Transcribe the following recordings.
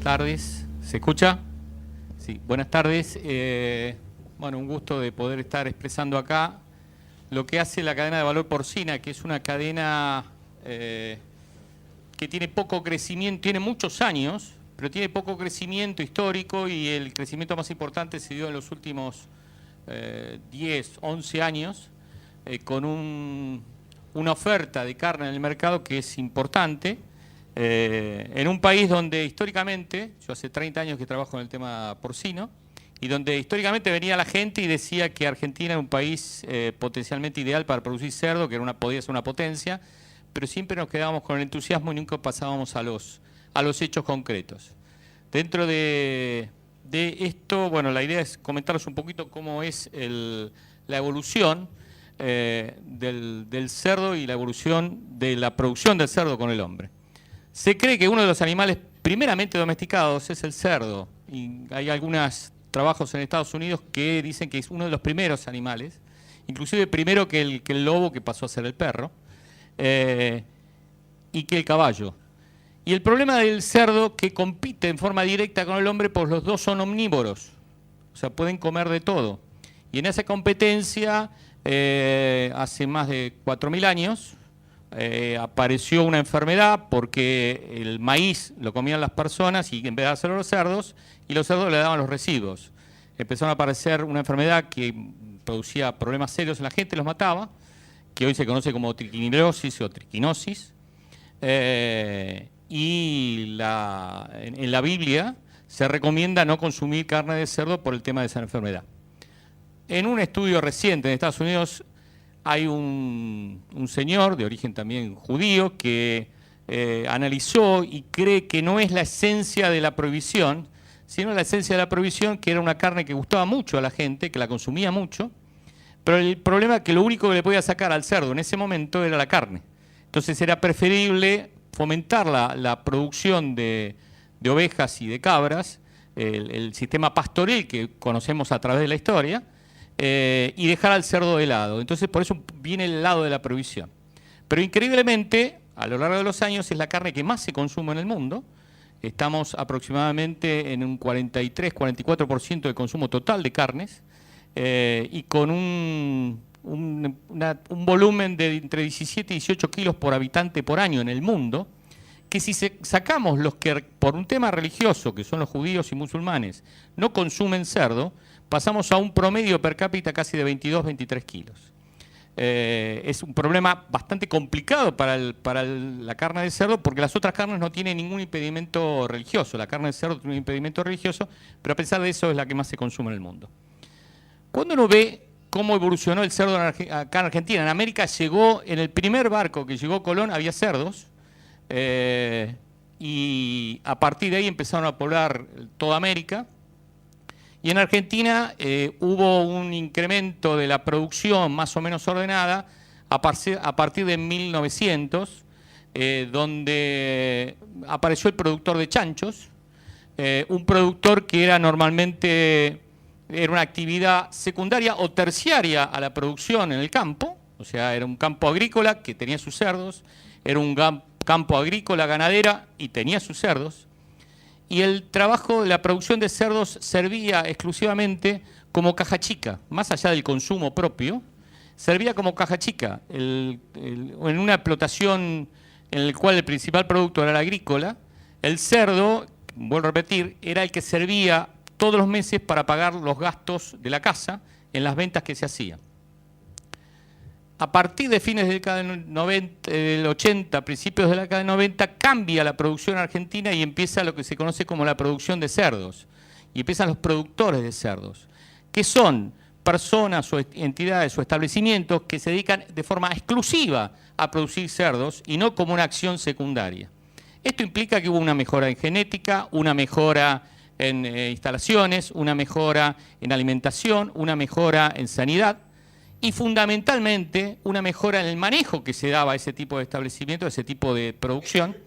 tardes. ¿Se escucha? Sí, buenas tardes. Bueno, un gusto de poder estar expresando acá lo que hace la cadena de valor porcina, que es una cadena que tiene poco crecimiento, tiene muchos años, pero tiene poco crecimiento histórico y el crecimiento más importante se dio en los últimos 10, 11 años, con una oferta de carne en el mercado que es importante. En un país donde históricamente, yo hace 30 años que trabajo en el tema porcino, y donde históricamente venía la gente y decía que Argentina era un país potencialmente ideal para producir cerdo, que podía ser una potencia, pero siempre nos quedábamos con el entusiasmo y nunca pasábamos a los hechos concretos. Dentro de esto, bueno, la idea es comentaros un poquito cómo es la evolución del cerdo y la evolución de la producción del cerdo con el hombre. Se cree que uno de los animales primeramente domesticados es el cerdo, y hay algunos trabajos en Estados Unidos que dicen que es uno de los primeros animales, inclusive primero que el lobo, que pasó a ser el perro, y que el caballo. Y el problema del cerdo, que compite en forma directa con el hombre, pues los dos son omnívoros, o sea, pueden comer de todo. Y en esa competencia, hace más de 4.000 años, apareció una enfermedad porque el maíz lo comían las personas y en vez de dárselo a los cerdos, y los cerdos le daban los residuos. Empezaron a aparecer una enfermedad que producía problemas serios en la gente, los mataba, que hoy se conoce como triquiñuelosis o triquinosis. Y en la Biblia se recomienda no consumir carne de cerdo por el tema de esa enfermedad. En un estudio reciente en Estados Unidos hay un señor de origen también judío que analizó y cree que no es la esencia de la prohibición, sino la esencia de la prohibición, que era una carne que gustaba mucho a la gente, que la consumía mucho, pero el problema es que lo único que le podía sacar al cerdo en ese momento era la carne. Entonces era preferible fomentar la producción de ovejas y de cabras, el sistema pastoril que conocemos a través de la historia, y dejar al cerdo de lado. Entonces por eso viene el lado de la prohibición. Pero increíblemente, a lo largo de los años, es la carne que más se consume en el mundo. Estamos aproximadamente en un 43-44% de consumo total de carnes, y con un volumen de entre 17 y 18 kilos por habitante por año en el mundo, que si sacamos los que por un tema religioso, que son los judíos y musulmanes, no consumen cerdo, pasamos a un promedio per cápita casi de 22-23 kilos. Es un problema bastante complicado para la carne de cerdo, porque las otras carnes no tienen ningún impedimento religioso. La carne de cerdo tiene un impedimento religioso, pero a pesar de eso es la que más se consume en el mundo. Cuando uno ve cómo evolucionó el cerdo acá en Argentina, en América llegó, en el primer barco que llegó Colón había cerdos, y a partir de ahí empezaron a poblar toda América. Y en Argentina hubo un incremento de la producción más o menos ordenada a partir de 1900, donde apareció el productor de chanchos, un productor que era normalmente una actividad secundaria o terciaria a la producción en el campo, o sea, era un campo agrícola que tenía sus cerdos, era un campo agrícola ganadera y tenía sus cerdos. Y el trabajo de la producción de cerdos servía exclusivamente como caja chica, más allá del consumo propio, servía como caja chica. En una explotación en la cual el principal producto era el agrícola, el cerdo, vuelvo a repetir, era el que servía todos los meses para pagar los gastos de la casa en las ventas que se hacían. A partir de fines de la década del 80, principios de la década del 90, cambia la producción argentina y empieza lo que se conoce como la producción de cerdos. Y empiezan los productores de cerdos, que son personas o entidades o establecimientos que se dedican de forma exclusiva a producir cerdos y no como una acción secundaria. Esto implica que hubo una mejora en genética, una mejora en instalaciones, una mejora en alimentación, una mejora en sanidad, y fundamentalmente una mejora en el manejo que se daba a ese tipo de establecimiento, a ese tipo de producción,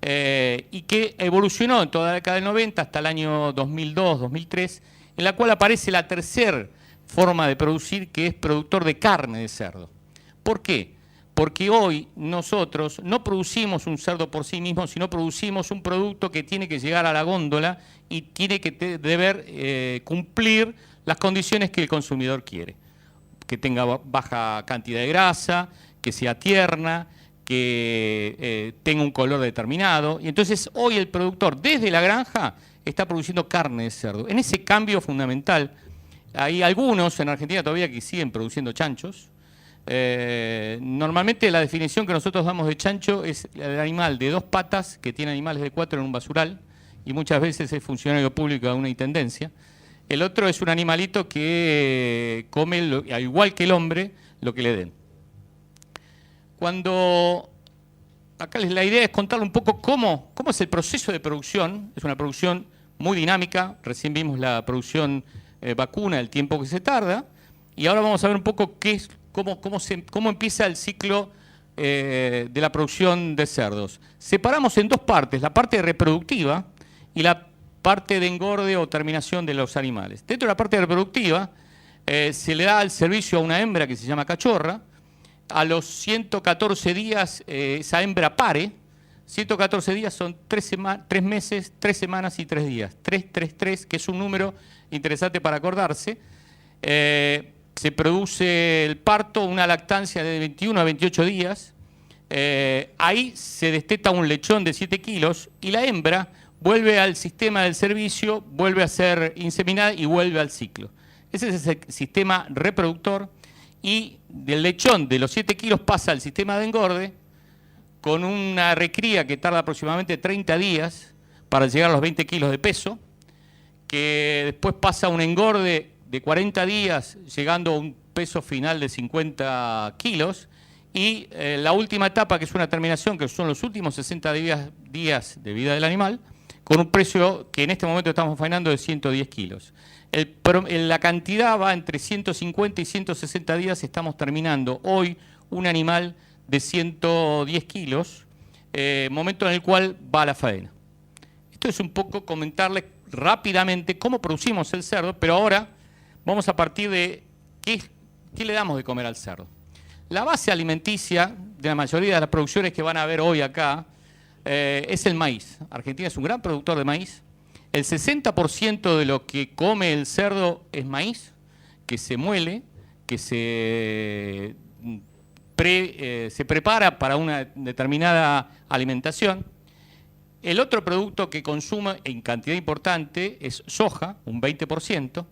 y que evolucionó en toda la década del 90 hasta el año 2002-2003, en la cual aparece la tercera forma de producir, que es productor de carne de cerdo. ¿Por qué? porque hoy nosotros no producimos un cerdo por sí mismo, sino producimos un producto que tiene que llegar a la góndola y tiene que deber cumplir las condiciones que el consumidor quiere. Que tenga baja cantidad de grasa, que sea tierna, que tenga un color determinado. Y entonces hoy el productor, desde la granja, está produciendo carne de cerdo. En ese cambio fundamental, hay algunos en Argentina todavía que siguen produciendo chanchos. Normalmente la definición que nosotros damos de chancho es el animal de 2 patas que tiene animales de 4 en un basural y muchas veces es funcionario público de una intendencia. El otro es un animalito que come, al igual que el hombre, lo que le den. Acá la idea es contarle un poco cómo es el proceso de producción. Es una producción muy dinámica. Recién vimos la producción vacuna, el tiempo que se tarda. Y ahora vamos a ver un poco cómo empieza el ciclo de la producción de cerdos. Separamos en 2 partes, la parte reproductiva y la parte de engorde o terminación de los animales. Dentro de la parte reproductiva se le da el servicio a una hembra que se llama cachorra. A los 114 días esa hembra pare. 114 días son 3 meses, 3 semanas y 3 días. 333, que es un número interesante para acordarse. Se produce el parto, una lactancia de 21 a 28 días. Ahí se desteta un lechón de 7 kilos y la hembra vuelve al sistema del servicio, vuelve a ser inseminada y vuelve al ciclo. Ese es el sistema reproductor y del lechón de los 7 kilos pasa al sistema de engorde con una recría que tarda aproximadamente 30 días para llegar a los 20 kilos de peso, que después pasa a un engorde de 40 días llegando a un peso final de 50 kilos y la última etapa, que es una terminación, que son los últimos 60 días de vida del animal, con un precio que en este momento estamos faenando de 110 kilos. La cantidad va entre 150 y 160 días, estamos terminando hoy un animal de 110 kilos, momento en el cual va a la faena. Esto es un poco comentarles rápidamente cómo producimos el cerdo, pero ahora vamos a partir de qué le damos de comer al cerdo. La base alimenticia de la mayoría de las producciones que van a ver hoy acá es el maíz. Argentina es un gran productor de maíz. El 60% de lo que come el cerdo es maíz, que se muele, que se prepara para una determinada alimentación. El otro producto que consume en cantidad importante es soja, un 20%.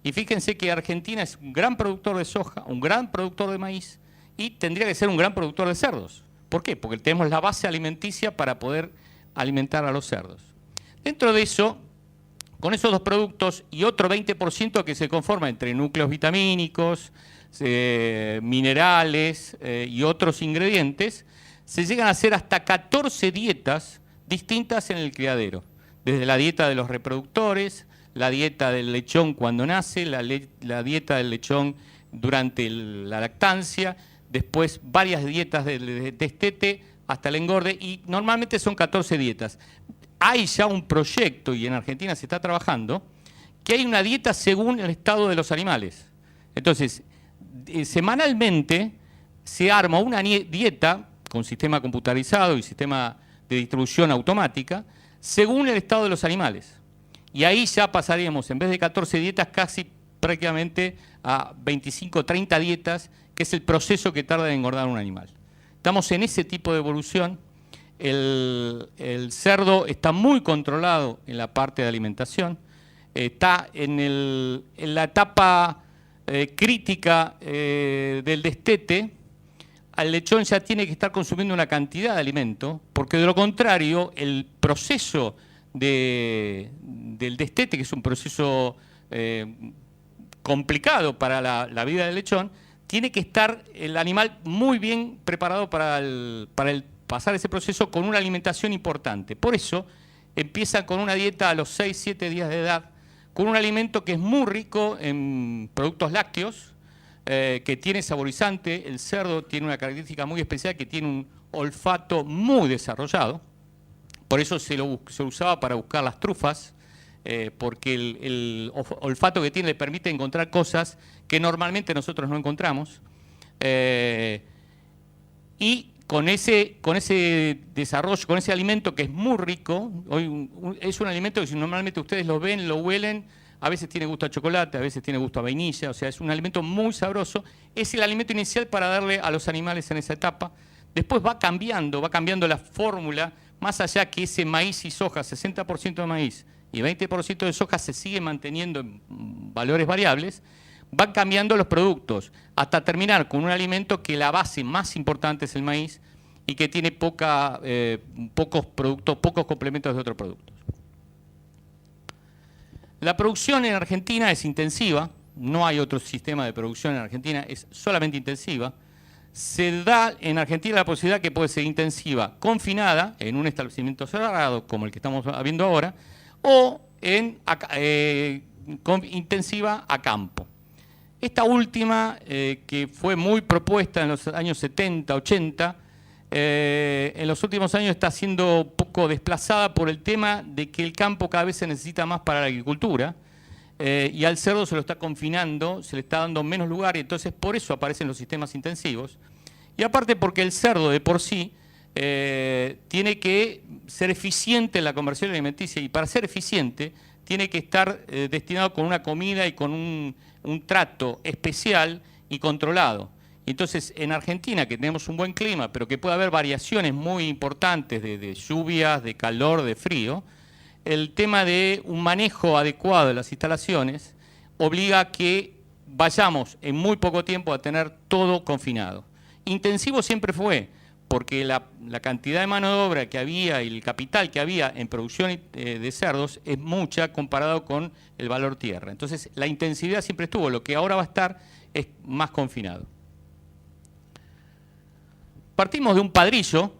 Y fíjense que Argentina es un gran productor de soja, un gran productor de maíz y tendría que ser un gran productor de cerdos. ¿Por qué? Porque tenemos la base alimenticia para poder alimentar a los cerdos. Dentro de eso, con esos 2 productos y otro 20% que se conforma entre núcleos vitamínicos, minerales y otros ingredientes, se llegan a hacer hasta 14 dietas distintas en el criadero. Desde la dieta de los reproductores, la dieta del lechón cuando nace, la dieta del lechón durante la lactancia, después varias dietas de destete hasta el engorde y normalmente son 14 dietas. Hay ya un proyecto, y en Argentina se está trabajando, que hay una dieta según el estado de los animales. Entonces, semanalmente se arma una dieta con sistema computarizado y sistema de distribución automática según el estado de los animales. Y ahí ya pasaríamos, en vez de 14 dietas, casi prácticamente a 25 o 30 dietas, que es el proceso que tarda en engordar un animal. Estamos en ese tipo de evolución. El cerdo está muy controlado en la parte de alimentación, está en la etapa crítica del destete. Al lechón ya tiene que estar consumiendo una cantidad de alimento, porque de lo contrario el proceso del destete, que es un proceso complicado para la vida del lechón, tiene que estar el animal muy bien preparado para pasar ese proceso con una alimentación importante. Por eso empieza con una dieta a los 6-7 días de edad, con un alimento que es muy rico en productos lácteos, que tiene saborizante. El cerdo tiene una característica muy especial, que tiene un olfato muy desarrollado. Por eso se usaba para buscar las trufas, porque el olfato que tiene le permite encontrar cosas que normalmente nosotros no encontramos. y con ese desarrollo, con ese alimento que es muy rico, hoy es un alimento que si normalmente ustedes lo ven, lo huelen, a veces tiene gusto a chocolate, a veces tiene gusto a vainilla, o sea, es un alimento muy sabroso. Es el alimento inicial para darle a los animales en esa etapa. Después va cambiando la fórmula, más allá que ese maíz y soja, 60% de maíz y 20% de soja se sigue manteniendo en valores variables, van cambiando los productos hasta terminar con un alimento que la base más importante es el maíz y que tiene pocos complementos de otros productos. La producción en Argentina es intensiva, no hay otro sistema de producción en Argentina, es solamente intensiva. Se da en Argentina la posibilidad que puede ser intensiva confinada en un establecimiento cerrado como el que estamos viendo ahora, o intensiva a campo. Esta última, que fue muy propuesta en los años 70, 80, en los últimos años está siendo un poco desplazada por el tema de que el campo cada vez se necesita más para la agricultura, y al cerdo se lo está confinando, se le está dando menos lugar, y entonces por eso aparecen los sistemas intensivos. Y aparte porque el cerdo de por sí tiene que ser eficiente en la conversión alimenticia, y para ser eficiente tiene que estar destinado con una comida y con un trato especial y controlado. Entonces, en Argentina, que tenemos un buen clima, pero que puede haber variaciones muy importantes de lluvias, de calor, de frío, el tema de un manejo adecuado de las instalaciones obliga a que vayamos en muy poco tiempo a tener todo confinado. Intensivo siempre fue, porque la cantidad de mano de obra que había y el capital que había en producción de cerdos es mucha comparado con el valor tierra. Entonces, la intensidad siempre estuvo, lo que ahora va a estar es más confinado. Partimos de un padrillo.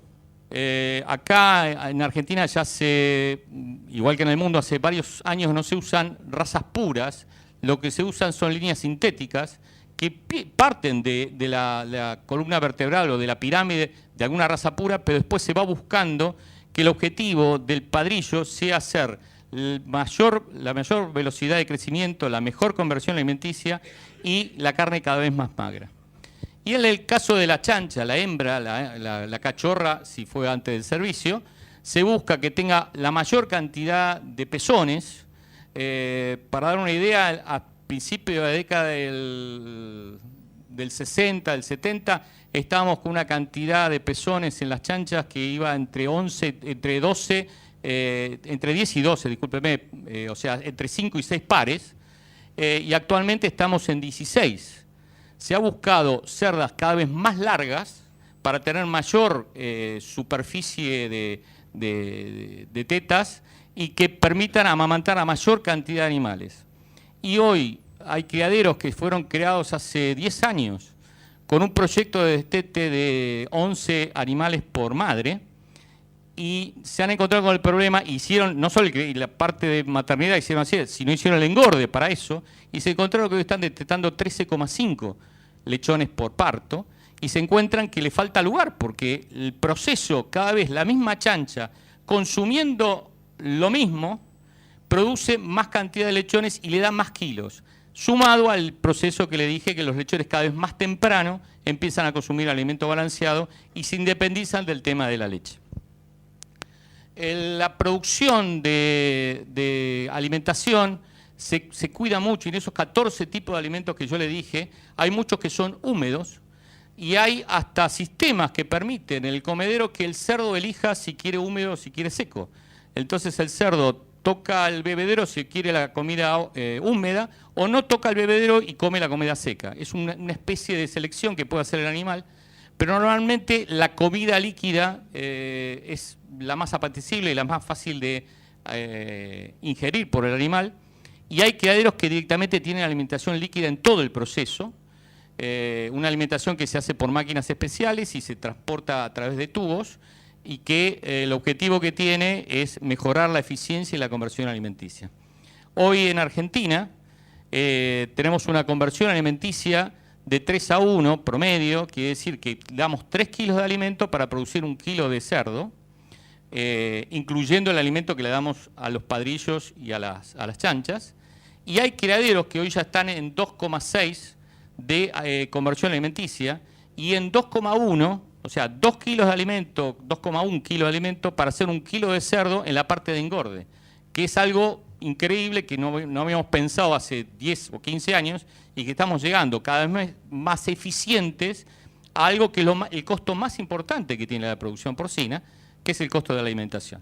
Acá en Argentina ya hace, igual que en el mundo, hace varios años no se usan razas puras, lo que se usan son líneas sintéticas que parten de la columna vertebral o de la pirámide de alguna raza pura, pero después se va buscando que el objetivo del padrillo sea hacer la mayor velocidad de crecimiento, la mejor conversión alimenticia y la carne cada vez más magra. Y en el caso de la chancha, la hembra, la cachorra, si fue antes del servicio, se busca que tenga la mayor cantidad de pezones. Para dar una idea, a principios de la década del 60, del 70, estábamos con una cantidad de pezones en las chanchas que iba entre 10 y 12, discúlpeme, o sea, entre 5 y 6 pares, y actualmente estamos en 16. Se ha buscado cerdas cada vez más largas para tener mayor superficie de tetas y que permitan amamantar a mayor cantidad de animales. Y hoy hay criaderos que fueron creados hace 10 años con un proyecto de destete de 11 animales por madre, y se han encontrado con el problema, hicieron no solo la parte de maternidad, hicieron así, sino hicieron el engorde para eso, y se encontraron que hoy están detectando 13,5 lechones por parto, y se encuentran que le falta lugar, porque el proceso, cada vez la misma chancha, consumiendo lo mismo, produce más cantidad de lechones y le da más kilos, sumado al proceso que le dije, que los lechones cada vez más temprano empiezan a consumir alimento balanceado y se independizan del tema de la leche. La producción de alimentación se cuida mucho, y en esos 14 tipos de alimentos que yo le dije, hay muchos que son húmedos, y hay hasta sistemas que permiten en el comedero que el cerdo elija si quiere húmedo o si quiere seco. Entonces el cerdo toca el bebedero si quiere la comida húmeda, o no toca el bebedero y come la comida seca. Es una especie de selección que puede hacer el animal, pero normalmente la comida líquida es la más apetecible y la más fácil de ingerir por el animal, y hay criaderos que directamente tienen alimentación líquida en todo el proceso, una alimentación que se hace por máquinas especiales y se transporta a través de tubos, y que el objetivo que tiene es mejorar la eficiencia y la conversión alimenticia. Hoy en Argentina tenemos una conversión alimenticia de 3:1 promedio, quiere decir que damos 3 kilos de alimento para producir 1 kilo de cerdo, incluyendo el alimento que le damos a los padrillos y a las chanchas, y hay criaderos que hoy ya están en 2,6 de conversión alimenticia, y en 2,1 O sea, 2 kilos de alimento, 2,1 kilos de alimento para hacer 1 kilo de cerdo en la parte de engorde, que es algo increíble que no habíamos pensado hace 10 o 15 años y que estamos llegando cada vez más eficientes a algo que es el costo más importante que tiene la producción porcina, que es el costo de la alimentación.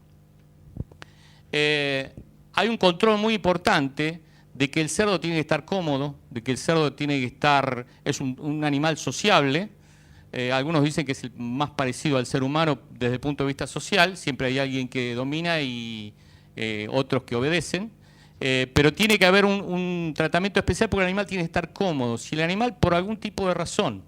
Hay un control muy importante de que el cerdo tiene que estar cómodo, de que el cerdo tiene que estar, es un animal sociable. Algunos dicen que es el más parecido al ser humano desde el punto de vista social, siempre hay alguien que domina y otros que obedecen, pero tiene que haber un tratamiento especial porque el animal tiene que estar cómodo. Si el animal por algún tipo de razón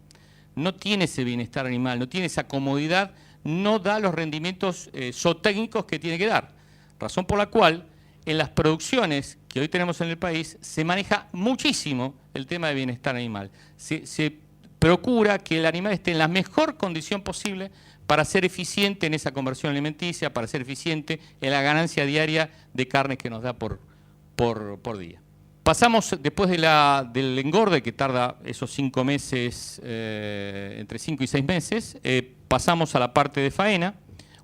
no tiene ese bienestar animal, no tiene esa comodidad, no da los rendimientos zootécnicos que tiene que dar. Razón por la cual en las producciones que hoy tenemos en el país se maneja muchísimo el tema de bienestar animal. Se procura que el animal esté en la mejor condición posible para ser eficiente en esa conversión alimenticia, para ser eficiente en la ganancia diaria de carne que nos da por día. Pasamos, después del engorde, que tarda esos 5 meses, entre 5 y 6 meses, pasamos a la parte de faena.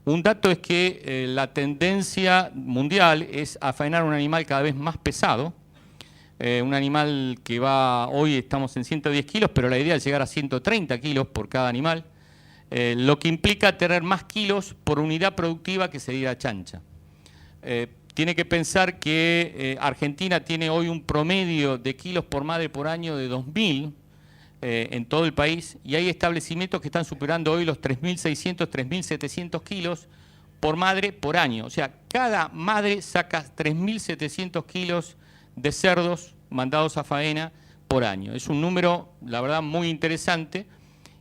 Un dato es que la tendencia mundial es a faenar un animal cada vez más pesado, un animal que hoy estamos en 110 kilos, pero la idea es llegar a 130 kilos por cada animal, lo que implica tener más kilos por unidad productiva que sería la chancha. Tiene que pensar que Argentina tiene hoy un promedio de kilos por madre por año de 2.000 en todo el país, y hay establecimientos que están superando hoy los 3.600, 3.700 kilos por madre por año. O sea, cada madre saca 3.700 kilos de cerdos mandados a faena por año. Es un número, la verdad, muy interesante.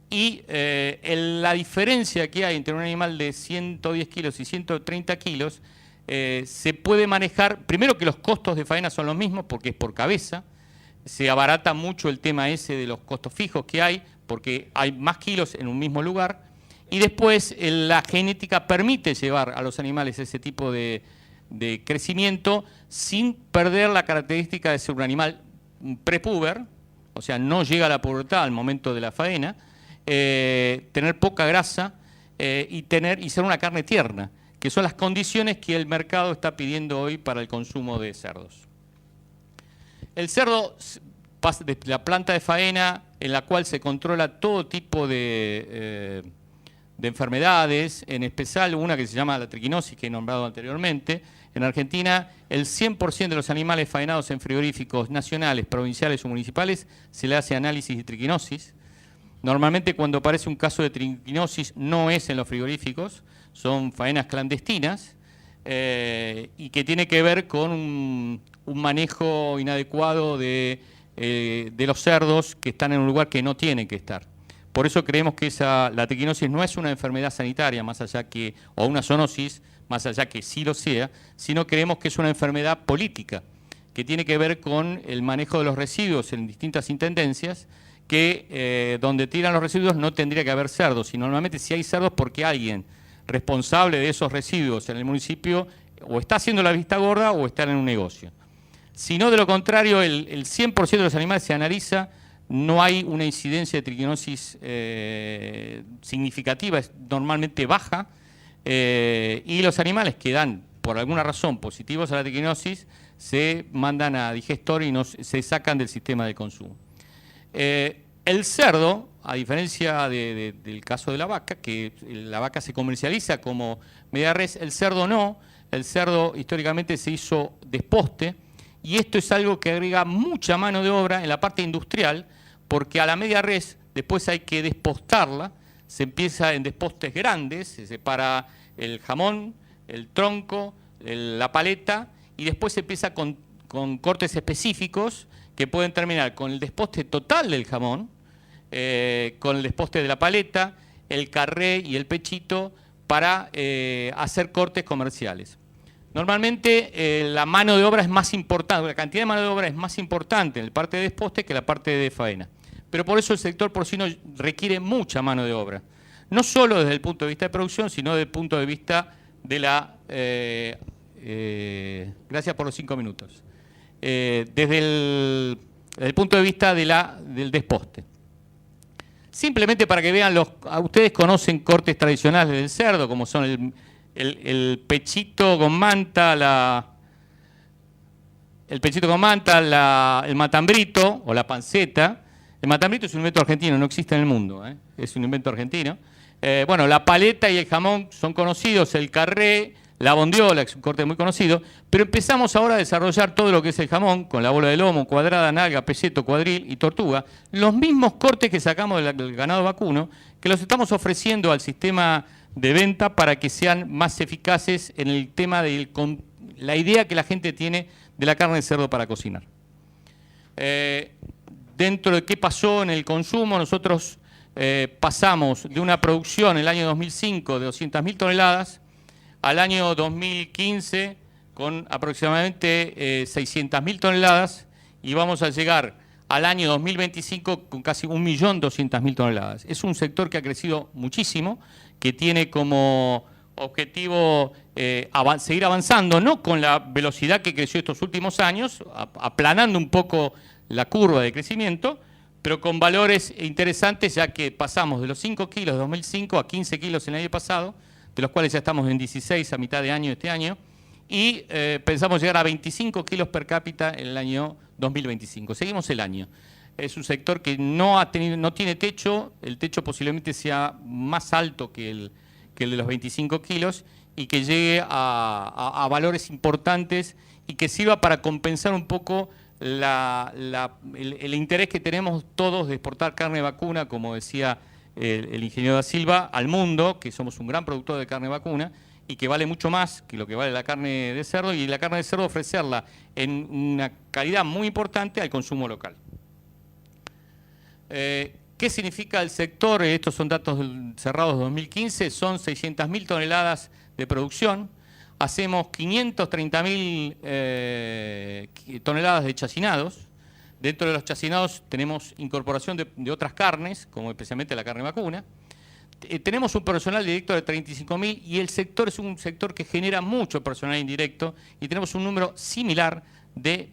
Y la diferencia que hay entre un animal de 110 kilos y 130 kilos se puede manejar, primero que los costos de faena son los mismos porque es por cabeza, se abarata mucho el tema ese de los costos fijos que hay, porque hay más kilos en un mismo lugar, y después la genética permite llevar a los animales ese tipo de crecimiento sin perder la característica de ser un animal prepuber, o sea, no llega a la pubertad al momento de la faena, tener poca grasa y ser una carne tierna, que son las condiciones que el mercado está pidiendo hoy para el consumo de cerdos. El cerdo pasa de la planta de faena, en la cual se controla todo tipo de enfermedades, en especial una que se llama la triquinosis, que he nombrado anteriormente. En Argentina, el 100% de los animales faenados en frigoríficos nacionales, provinciales o municipales se le hace análisis de triquinosis. Normalmente cuando aparece un caso de triquinosis no es en los frigoríficos, son faenas clandestinas y que tiene que ver con un manejo inadecuado de los cerdos que están en un lugar que no tienen que estar. Por eso creemos que la triquinosis no es una enfermedad sanitaria, o una zoonosis, más allá que sí lo sea, sino creemos que es una enfermedad política, que tiene que ver con el manejo de los residuos en distintas intendencias, que donde tiran los residuos no tendría que haber cerdos, y normalmente si hay cerdos porque alguien responsable de esos residuos en el municipio o está haciendo la vista gorda o está en un negocio. Si no, de lo contrario, el 100% de los animales se analiza, no hay una incidencia de triquinosis significativa, es normalmente baja, y los animales que dan, por alguna razón, positivos a la triquinosis, se mandan a digestor y se sacan del sistema de consumo. El cerdo, a diferencia del caso de la vaca, que la vaca se comercializa como media res, el cerdo no. El cerdo históricamente se hizo desposte, y esto es algo que agrega mucha mano de obra en la parte industrial, porque a la media res después hay que despostarla, se empieza en despostes grandes, se separa el jamón, el tronco, la paleta, y después se empieza con cortes específicos que pueden terminar con el desposte total del jamón, con el desposte de la paleta, el carré y el pechito para hacer cortes comerciales. Normalmente la mano de obra es más importante, la cantidad de mano de obra es más importante en la parte de desposte que la parte de faena. Pero por eso el sector porcino requiere mucha mano de obra. No solo desde el punto de vista de producción, sino desde el punto de vista de la... gracias por los 5 minutos. Desde el punto de vista del desposte. simplemente para que vean, ustedes conocen cortes tradicionales del cerdo, como son el pechito con manta, el matambrito o la panceta. El matambrito es un invento argentino, no existe en el mundo, es un invento argentino. Bueno, la paleta y el jamón son conocidos, el carré, la bondiola, que es un corte muy conocido, pero empezamos ahora a desarrollar todo lo que es el jamón, con la bola de lomo, cuadrada, nalga, peseto, cuadril y tortuga, los mismos cortes que sacamos del ganado vacuno, que los estamos ofreciendo al sistema de venta para que sean más eficaces en el tema de la idea que la gente tiene de la carne de cerdo para cocinar. Dentro de qué pasó en el consumo, nosotros pasamos de una producción en el año 2005 de 200.000 toneladas al año 2015 con aproximadamente 600.000 toneladas y vamos a llegar al año 2025 con casi 1.200.000 toneladas. Es un sector que ha crecido muchísimo, que tiene como objetivo seguir avanzando, no con la velocidad que creció estos últimos años, aplanando un poco la curva de crecimiento, pero con valores interesantes, ya que pasamos de los 5 kilos de 2005 a 15 kilos el año pasado, de los cuales ya estamos en 16 a mitad de año este año, y pensamos llegar a 25 kilos per cápita en el año 2025. Seguimos el año. Es un sector que no tiene techo, el techo posiblemente sea más alto que el de los 25 kilos y que llegue a valores importantes y que sirva para compensar un poco el interés que tenemos todos de exportar carne vacuna, como decía el ingeniero da Silva, al mundo, que somos un gran productor de carne vacuna y que vale mucho más que lo que vale la carne de cerdo, y la carne de cerdo ofrecerla en una calidad muy importante al consumo local. ¿Qué significa el sector? Estos son datos cerrados de 2015, son 600.000 toneladas de producción, hacemos 530.000 toneladas de chacinados. Dentro de los chacinados tenemos incorporación de otras carnes, como especialmente la carne vacuna. Tenemos un personal directo de 35.000 y el sector es un sector que genera mucho personal indirecto y tenemos un número similar de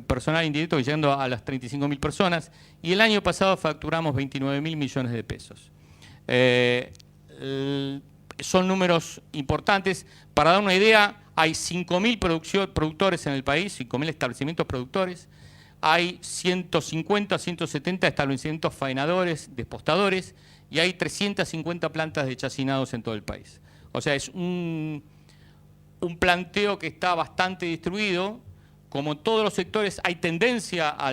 personal indirecto llegando a las 35.000 personas y el año pasado facturamos 29.000 millones de pesos. Son números importantes. Para dar una idea, hay 5.000 productores en el país, 5.000 establecimientos productores. Hay 150, 170 establecimientos faenadores, despostadores, y hay 350 plantas de chacinados en todo el país. O sea, es un planteo que está bastante distribuido. Como en todos los sectores hay tendencia a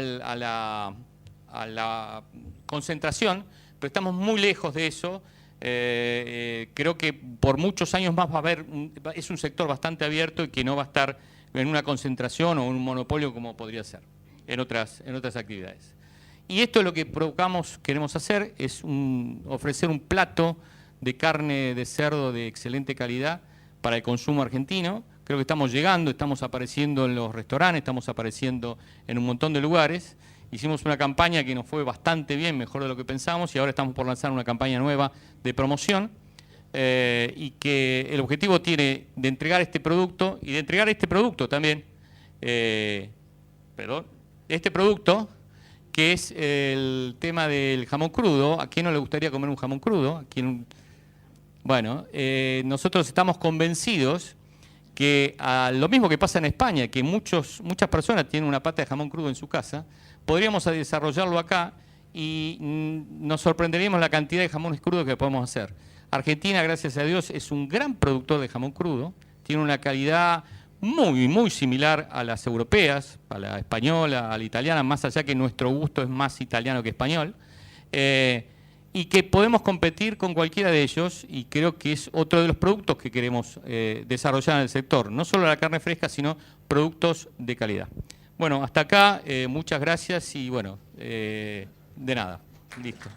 la concentración, pero estamos muy lejos de eso. Creo que por muchos años más va a haber, es un sector bastante abierto y que no va a estar en una concentración o un monopolio como podría ser en otras actividades. Y esto es lo que queremos hacer, es ofrecer un plato de carne de cerdo de excelente calidad para el consumo argentino. Creo que estamos llegando, estamos apareciendo en los restaurantes, estamos apareciendo en un montón de lugares. Hicimos una campaña que nos fue bastante bien, mejor de lo que pensamos, y ahora estamos por lanzar una campaña nueva de promoción y que el objetivo tiene de entregar este producto y de entregar este producto también, este producto que es el tema del jamón crudo. ¿A quién no le gustaría comer un jamón crudo? Bueno, nosotros estamos convencidos que lo mismo que pasa en España, que muchas personas tienen una pata de jamón crudo en su casa, podríamos desarrollarlo acá y nos sorprenderíamos la cantidad de jamones crudos que podemos hacer. Argentina, gracias a Dios, es un gran productor de jamón crudo, tiene una calidad muy, muy similar a las europeas, a la española, a la italiana, más allá que nuestro gusto es más italiano que español, y que podemos competir con cualquiera de ellos, y creo que es otro de los productos que queremos desarrollar en el sector, no solo la carne fresca, sino productos de calidad. Bueno, hasta acá, muchas gracias y bueno, de nada, listo.